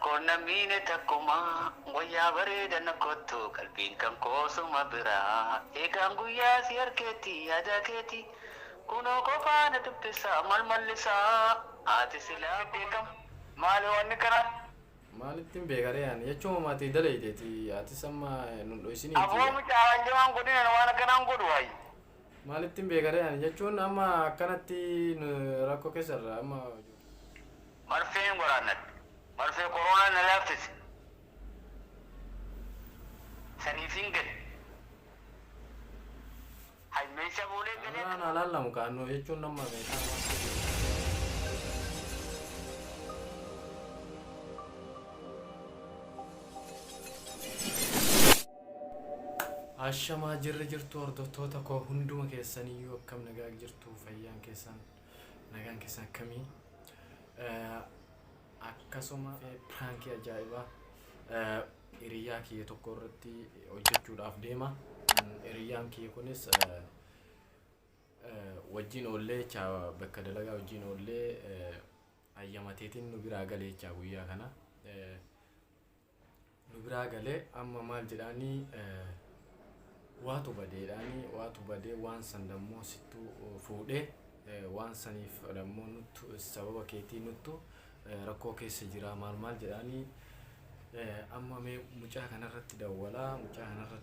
takkoon namiine takkuma guyyaa bareedana kottu qalbiin kan koosuma biraa eegaan guyyaa si harkeetti yaada keetti kunoo qofaana dubbisaa mal mallisaa ati silaa beekam maali wanni kana maalittiin beekare yaani jechuun maatii daleedeeti ati samma nu isinii aboo mucaan jamaan godina waan akkanaan godhu waay maalittiin beekare yaani jechuun amma akkanatti rakkoo keessarra amma marfeen waraannat marfee koronaa na laaftis saniifin gad haymeesha boolee galee anaan alaalamu kaannu jechuun nama meeshaa Ashamaa jirra jirtu hordoftoota koo hunduma keessaniyyuu akkam nagaa jirtu fayyaan keessan akkamii akkasuma pranki ajaa'ibaa hiriyaa kiyya tokko irratti hojjechuudhaaf deema. Hiriyaan kiyya kunis wajjin oollee bakka dalagaa wajjin oollee ayyamateetiin nu biraa galee guyyaa kana nu biraa galee amma maal jedhaanii waatu badee waan san dammoo sittuu fuudhee waan saniif dammoo nuttu sababa keetii nuttu rakkoo keessa jira maal jedhaanii amma mee mucaa kanarratti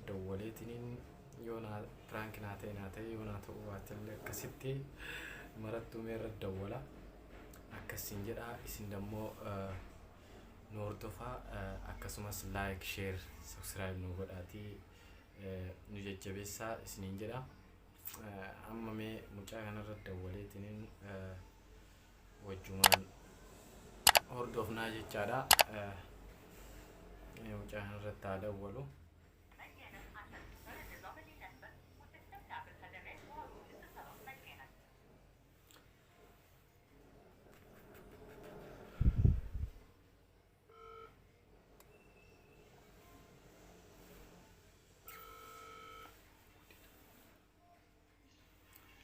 dawwaleetiniin yoona prank naa ta'e yoona ta'uu baatellee akkasitti marattuu mee irratti dawwala akkasiin jedha isin dammoo nu hordofaa akkasumas like share subscribe nu godhaatii nu jajjabeessaa isiniin jedha amma mee mucaa kanarratti dawwaleetiniin wajjumaan hordofnaa jechaadha mucaa kanarratti haa dawwalu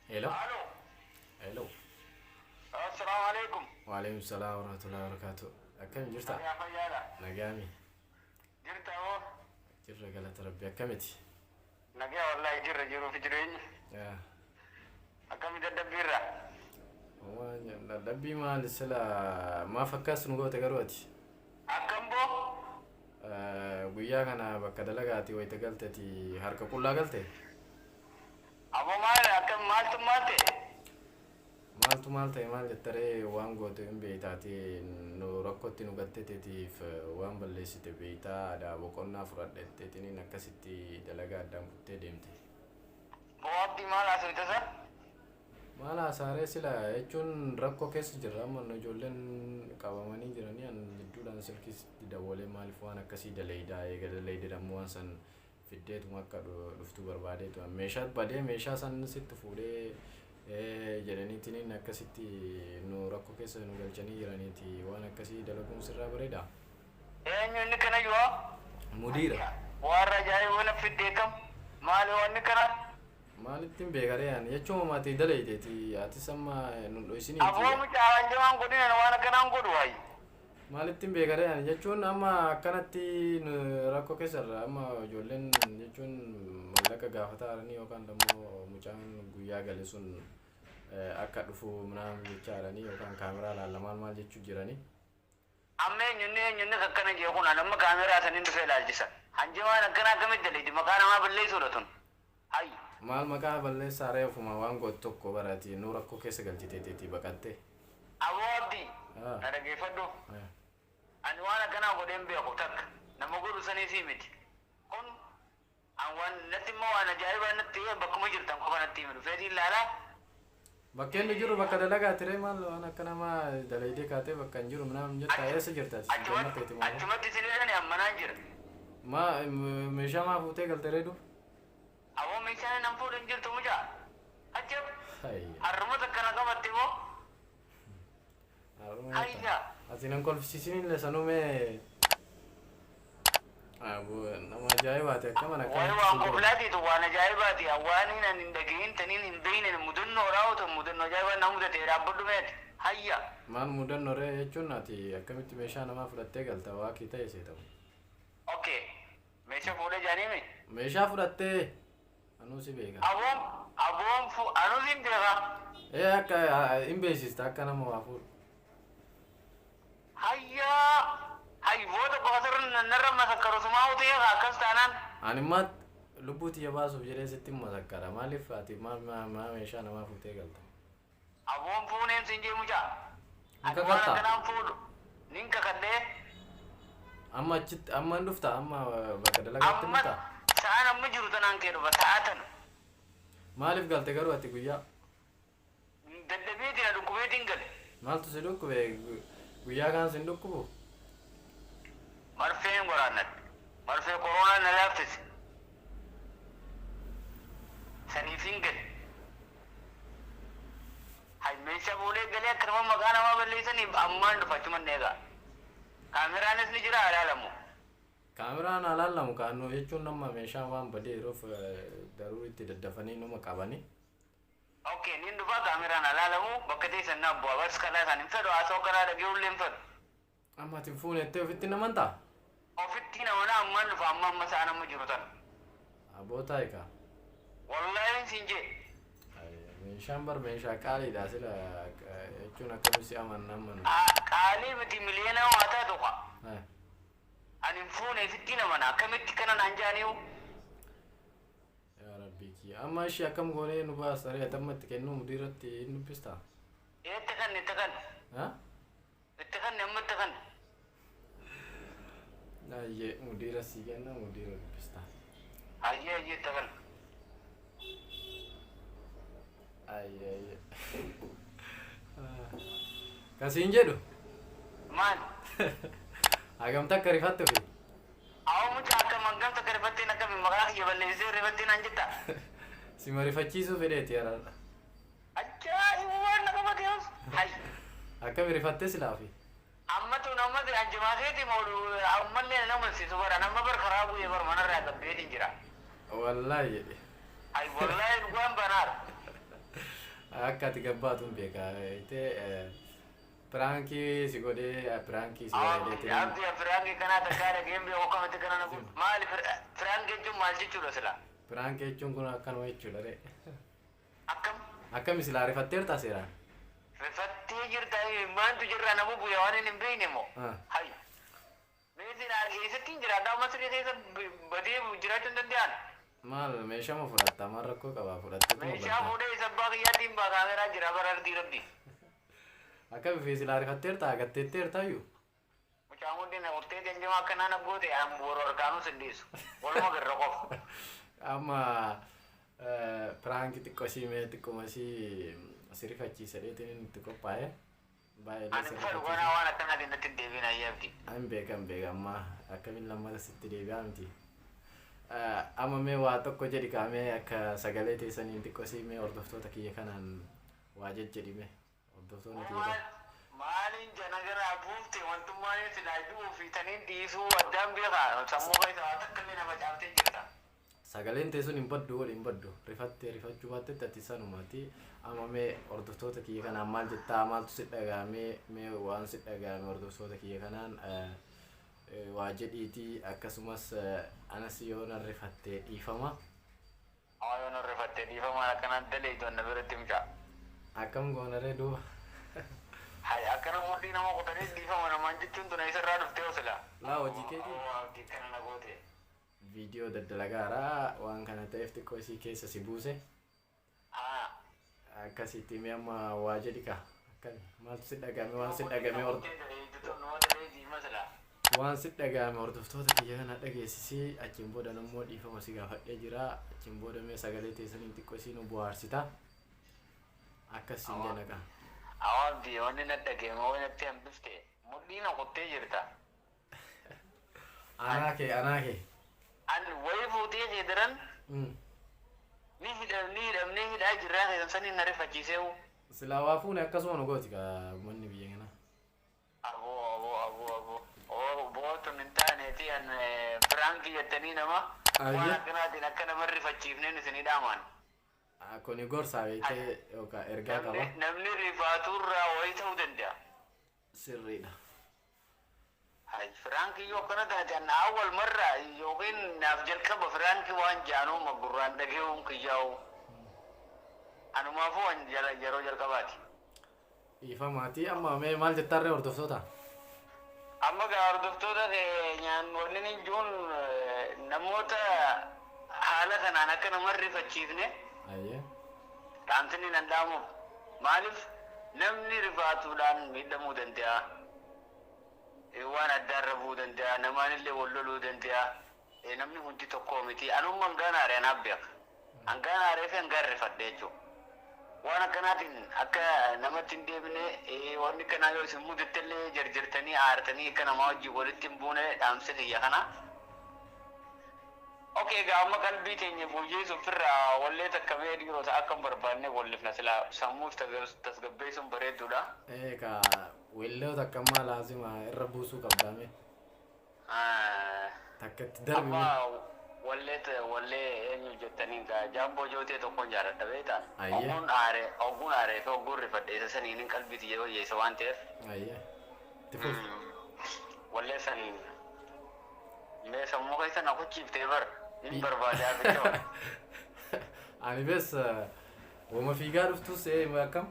Hello. Assalamu alaikum. Wa alaikum salam wa rahmatullahi wa barakatuh. Akkam jirta? Ya fayyada. Nagami. Jirta hoo? Jirra galata rabbi akkamiti? Nagaa wallahi jirra jiru fi jireenya. Ya. Akkami daddabbiirra? Waan dadhabbii maal sila maaf akkas nu goote garuu ati? Akkam boo? Guyyaa kana bakka dalagaati wayita galteeti harka qullaa galte? Aboo maal akkam maaltu maal ta'e maal jettaree waan goote hin beeytaati nu rakkootti nu gatteetiif waan balleessite beeytaa aadaa boqonnaa fudhadhetteetiniin akkasitti dalagaa addaan kuttee deemte. Boo abdii maal haasawita san? Maal haasaaree sila jechuun rakkoo keessa jirra amma ijoolleen qabamanii jiranii an jidduudhaan silkiitti dawwalee maaliif waan akkasii daleeydaa eega daleeydeedhammoo waan san fiddeetuma akka dhuftu barbaadeetu meeshaa badee meeshaa san sitti fuudhee jedhaniitiin akkasitti nu rakkoo keessa nu galchanii jiraniiti waan akkasii dalaguun sirraa bareeda. Eenyu inni kana yoo? Mudiira. Warra ajaa'iba fiddee kam? Maali wanni kana? Maalittiin beekare yaani jechuun maatii daleeydeeti ati samma nu dho'isinii. Aboo mucaan jamaan godina waan akkanaan godhu waayee. Maalittiin beekare yaani jechuun amma akkanatti rakkoo keessarra amma ijoolleen jechuun mallaqa gaafataa yookaan dammoo mucaan guyyaa gale sun akka dhufu minaan jechaadhanii yookaan kaameraa laalamaan maal jechuu jiranii. Amma eenyunni akkana jee kun amma kaameraa saniin dhufee ilaalchisan. Hanjimaan akkana akkamitti daleedi maqaa namaa balleessuudha tun. Hayyi. Maal maqaa balleessaa reefuma waan gootu tokko barati nu rakkoo keessa galchiteetii baqattee. Aboo abdii. Na dhageeffadhu. Ani waan akkanaa godheen beeku takka nama godhu saniifii miti. Kun an waan natti immoo waan ajaa'ibaa natti bakkuma jirtan qofa natti himi dhufeetii ilaalaa. Bakkeen nu jiru bakka dalagaa tiree maal waan akka nama dalaydee kaatee bakka hin jiru minaan jettaa eessa jirtaati? Achumatti sileedhani ammanaan jira. Meeshaa maa fuutee galtee reedu? Aboo meeshaan nan fuudhan jirtu mucaa. Ajab. Harrumata akkana qabatte moo? Hayya. Ati nan kolfisiisin illee sanuumee nama ajaa'ibaati akkama nakka. Waan qoflaatiitu waan ajaa'ibaati waan hin dhagahin taniin hin beeyne mudannoo raawwatu mudannoo ajaa'ibaa na mudate dhaabbadhu meeti hayya maal mudannoo ree jechuun ati akkamitti meeshaa namaa fudhattee galta waa kee ta'e see ta'u. okay meeshaa fuudhee jaanime Meeshaa fudhattee anuu si beeka. anuu sin beeka Akka hin beeksista akka nama waa fuudhu. hayya hayyoota qofatarra narra masakkaru sumaa utee akkas taanaan Animmaat lubbuu tiyya baasuuf jedhee sitti masakkara maaliif ati maal meeshaa namaa fuutee galta. aboon fuuneen sin jee mucaa Ninka ati waan katta. akkanaan fuudhu ninka kadhee Amma achitti amma hin dhufta amma bakka dalagaatti amma dhufta. sa'aan amma jiru tanaan kee dhufa sa'aatan Maaliif galte garuu ati guyyaa dadhabeetiin dhukkubeetiin gale maaltu si dhukkube guyyaa kaan si hin dhukkubu. marfeen waraannadhe marfee koronaa na laaffise saniif hin gale hay meeshaa fuudhee galee akka nama maqaa namaa balleessaniif ammaan dhufa achuman eegaa kaameraanis ni jira alaalamu Kaameraan alaalamu kaannoo jechuun nama meeshaan waan badee yeroof daruu itti daddafanii nama qabanii. okay nin dhufa kaameraan alaalamu bakka teessan naa bu'aa bas kalaa isaan hin fedhu haasoo karaa dhagee ullee hin fedhu Amma ati fuunettee ofitti naman ta'a. ofitti namana ammaan dhufa amma sa'aan amma jiru tan Abootaa egaa. wallaahi siin jee Meeshaan bar meeshaa qaaliidha sila jechuun akkamitti amanamman. qaalii miti miliyoona waa taatu kwa ani hin fuune fitti namana akkamitti kana naan jaaniu Yaa Rabbii kiyya amma ishee akkam goonee nu baasa ree atammatti kennuu mudiirratti hin dubbistaa. itti kan amma itti kan Ayyee mudiira sii kenna mudiira dubbistaa. ayyee itti kan Ayyee. Kasiin jedhu. maal Hagamta akka rifattu fi. awo mucaa akka mangam takka rifattiin akkami maqaa kiyya balleessee rifattiin an jetta Si marifachiisuu fedheeti yaraadha. ajaa'ibu waan na qabateus hay Akkami rifattee silaafi. ammatu namatti anjimaaseeti moodu ammallee nama situ bara nama bar karaa bu'ee bar manarraa gabbeetiin jira Wallaahi jedhe. hay wallaahi dhugaan banaar Akka ati gabbaatuun beeka. Pirankii si godhee pirankii si godhee. abdi firaanki kanaa takkaa dhageen beeku kamatti kana na guutu maali firaanki jechuun maal jechuudha sila Pirankii jechuun kun akkanuma jechuudha ree. akkam Akkami silaa rifatteerta seeraan. rifattee jirta maantu jirra namu bu'ee waan hin beekne immoo hay meetiin argeessatti hin jira adda amma siree keessa badee jiraachuu hin danda'an Maal meeshaa ma fudhatta maal rakkoo qabaa fudhatte kuma meeshaa fuudhee isa abbaa kiyyaatiin baa kaameraa jira bara ardii rabbi Akkami fi silaa rifatteerta agatteetteerta iyyuu. mucaan hundeen urtee ganjamaa akkanaa na goote an booro argaanuu sindeessu waluma garra qofa Amma pirankii xiqqoo ishii mee xiqquma ishii si rifachiisa dheetiin itti qophaa'e. Baay'ee ani fedhu kanaa waan akkanaatiin natti hin deebiin ayyaabdi An beekan amma akkamiin lammata sitti deebi'aa miti. Amma mee waa tokko jedhi kaamee akka sagalee teessaniin xiqqoo ishii mee hordoftoota kiyya kanaan waa jejjedhime. Hordoftoonni kiyya kana. maaliin jana gara buufte wantummaan silaa du'uu fi taniin dhiisuu addaan beekaa sammuu keessa waa takka illee nama caaftee jirta Sagaleen teessuun hin baddu wal hin baddu rifachuu baattetti ati sanumaati amma mee hordoftoota kiyya kanaan maal jettaa maaltu si dhagahamee mee waan si dhagahame hordoftoota kiyya kanaan waa jedhiitii akkasumas anas yoo nan rifattee dhiifama. yoo nan rifattee dhiifamaan akkanaan daleetu anna biratti mucaa Akkam goonaree duuba. hay akkana mudhii nama qotanii dhiifama namaan jechuun tuna isarraa dhuftee osila Laa hojii keetii. abdii kana na goote Viidiyoo daddalagaaraa waan kana ta'eef xiqqoo isii keessa si buuse. Akkasitti mee amma waa jedhi ka akkami maaltu si dhagahame waan si dhagahame waan si dhagahame hordoftoota kiyya kana dhageessisii achiin booda nammoo dhiifama si gaafadhee jira achiin booda mee sagalee teessaniin xiqqoo isii nu bu'aarsita akkasiin jana ka. abdii wanni na dhagahame waan natti hambifte mudhii na qottee jirta Anaa kee an wayi fuutee keediran ni hidhamnee hidhaa jirraa keessan saniin na rifachiisee silaa waa fuune akkasuma nu gooti ka manni biyya kana. aboo bootun hin taaneeti an firaanki jettanii nama waan akkanaatiin akka nama rifachiifneen isinii dhaamaan Kuni gorsa beekte yookaan ergaa qaba. Namni rifaaturraa wayii ta'uu danda'a. Sirriidha. Firaanki yoo kana taatan awwal marra yookiin naaf jalqaba firaanki waan jaanuu magurraan dhageewuun kiyyaa'u. Anumaafuu waan yeroo jalqabaati. Ifamaatii amma mee maal jettarree hordoftoota? Amma gaa hordoftoota keenyaan wanni hin jiruun namoota haala kanaan akka nama rifachiifne dhaamsi ni danda'amu. Maaliif namni rifaatuudhaan miidhamuu danda'a. Waan addaarra bu'uu danda'a. Namaanillee wal loluu danda'a. Namni hundi tokko miti. Anuma hangaan aaree anaaf beeka. Hangaan aaree fi hangaan rifadhe jechuudha. Waan akkanaatiin akka namatti hin deebine wanni kanaa yoo isin mudattellee jarjartanii aartanii akka namaa wajjin walitti hin buune dhaamsa kiyya kana. Okey, egaa amma qalbii teenya fooyyessuuf irraa wallee takkamee dhiirota akka hin barbaanne wallifna silaa sammuuf tasgabbeessuun bareedduudha. Egaa wallee takkammaa laazima irra buusuu qabdaame. Takkatti darbi. Wallee eenyu jettanii jaamboo jootee tokkoon jaaladha beektaa? Ogguun aaree fi ogguun rifadhe isa saniin qalbii tiyya fooyyessa waan ta'eef. Wallee saniin mee sammuu keessa na kuchiiftee bar hin barbaadaa bitaa. Ani bes wama fiigaa dhuftus akkam?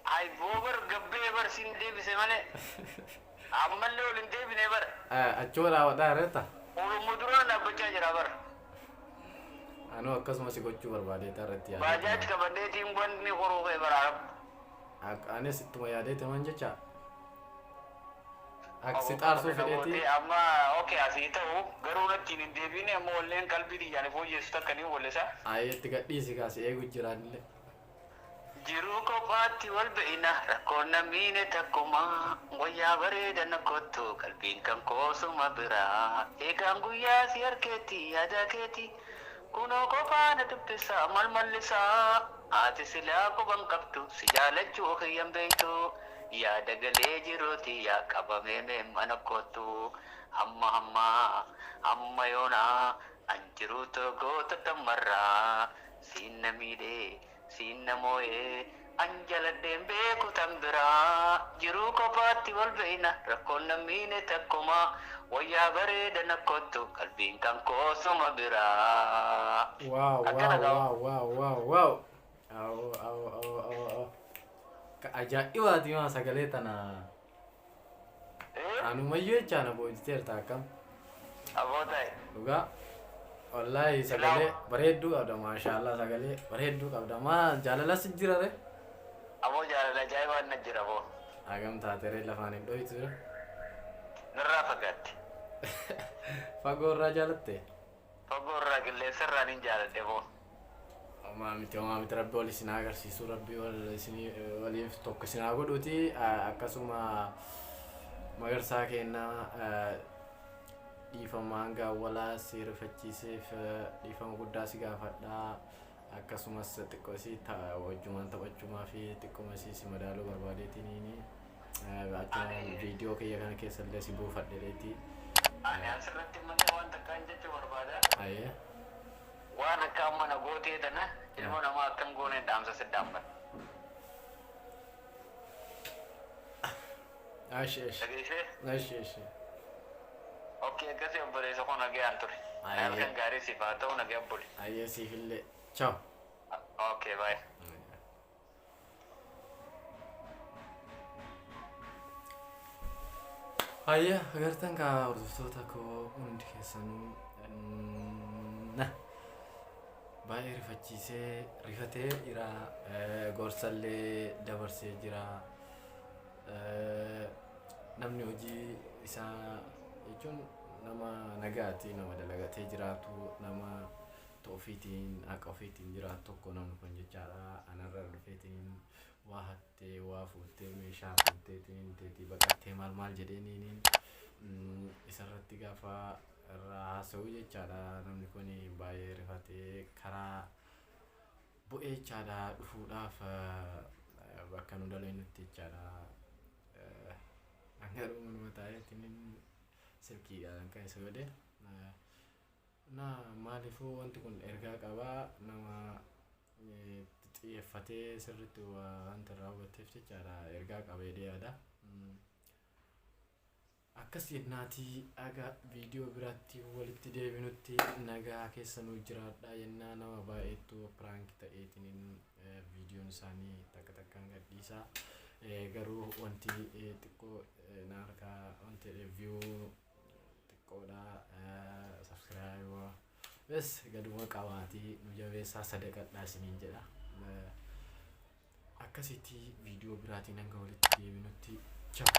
Ay boobar gabbee bar siin deebise malee ammallee ol hin deebine bar. Achoo raawwadhaa reetta? Oromoo duraan dhaabbachaa jira bar. Anoo akkasumas gochuu barbaadeeta irratti yaada. Baajaaj qabadheetiin wanni horuu kee baraaramu. Anis ittuma yaadeete man jecha. Aksi xaarsuu fedheeti. Amma okey asii ta'u garuu natti hin deebine amma walleen qalbii diyyaan fooyyessu takkanii wallisa. Itti gadhiisi kaasi eegu jiraanillee. Jiruu kophaatti wal be'ina rakkoon namiine takkuma wayyaa bareedana kottu qalbiin kan koosuma biraa eegaan guyyaa si harkeetti yaada keeti kunoo kophaana dubbisa malmallisaa ati silaa quban qabdu si jaalachuu kiyyan beektu yaada galee jiruuti yaa qabamee mee mana kottu amma yoonaa an jiruu togoota tammarraa siin na miidhee siin namoo'ee anjaladheen beeku tan biraa jiruu kophaatti wal be'ina rakkoon namiine takkuma wayyaa bareedana kottu qalbiin kan koosuma biraa. Wow. Ajaa'ibaati maa sagalee tana. Anumayyuu jechaan aboojiteerta akkam? Abootae. Dhugaa. Wallahi sagalee bareedduu qabda maashaallah sagalee bareedduu qabda maa jaalalas jira re? Aboo jaalala ajaa'ibaan na jira boo. Agam taateree lafaan hin dhohitu jira? Narraa fagaatti. Fagoo irraa jaalatte? Fagoo irraa qilleensa irraan hin jaaladhe boo. Homaa miti rabbi wal isin agarsiisu rabbi waliif tokko isin haa godhuuti akkasuma magarsaa kennaa dhiifamaan gaawwalaa si rifachiiseef dhiifama guddaa si gaafadhaa akkasumas xiqqoo si wajjumaan taphachumaa fi xiqqooma si madaaluu barbaadeetiniini achuma viidiyoo kiyya kana keessallee si buufadheeti. Ani asirratti malee waan takkaan jechuu barbaada. Ayyee. Waan akka amma na gootee tana ilmoo namaa akkan goone dhaamsa siddaamman. Ashi. Okey, akkasii obboleessa kun nagayaan ture. Halkan gaarii siif haa ta'u nagayaan buli. Ayyee siifillee. Ciao. Okey, bye. Ayyee agartan kaa hordoftoota koo hundi keessanuu baay'ee rifachiisee rifatee jira gorsallee dabarsee jira namni hojii isaa jechuun nama nagaati nama dalagatee jiraatu nama ofiitiin haqa ofiitiin jiraatu tokko namni kun jechaadha anarra dhufeetiin waa hattee waa fuuttee meeshaa fuutteetiin teetii baqattee maal jedheeniin isarratti gaafa irraa haasa'u jechaadha namni kun baay'ee rifatee karaa bu'ee jechaadha dhufuudhaaf bakka nu daleenutti jechaadha hanga dhuunfaa taa'eetiin silkiidhaan kan isa godhe na maaliifuu wanti kun ergaa qabaa nama xiyyeeffatee sirriitti waanta raawwateef jechaadha ergaa qabee yaada. Akkas jennaatii aga viidiyoo biraatti walitti deebinutti nagaa keessanuu jiraadha jennaa nama baay'eetu piraank ta'eetiin viidiyoon isaanii takka takkaan gadhiisa. Garuu wanti xiqqoo na harkaa wanti viyuu xiqqoodha sabskiraayibaa bes gaduma qabaatii nu jabeessaa sadaqadhaa isiniin jedha. Akkasitti viidiyoo biraatiin hanga walitti deebinutti ciao.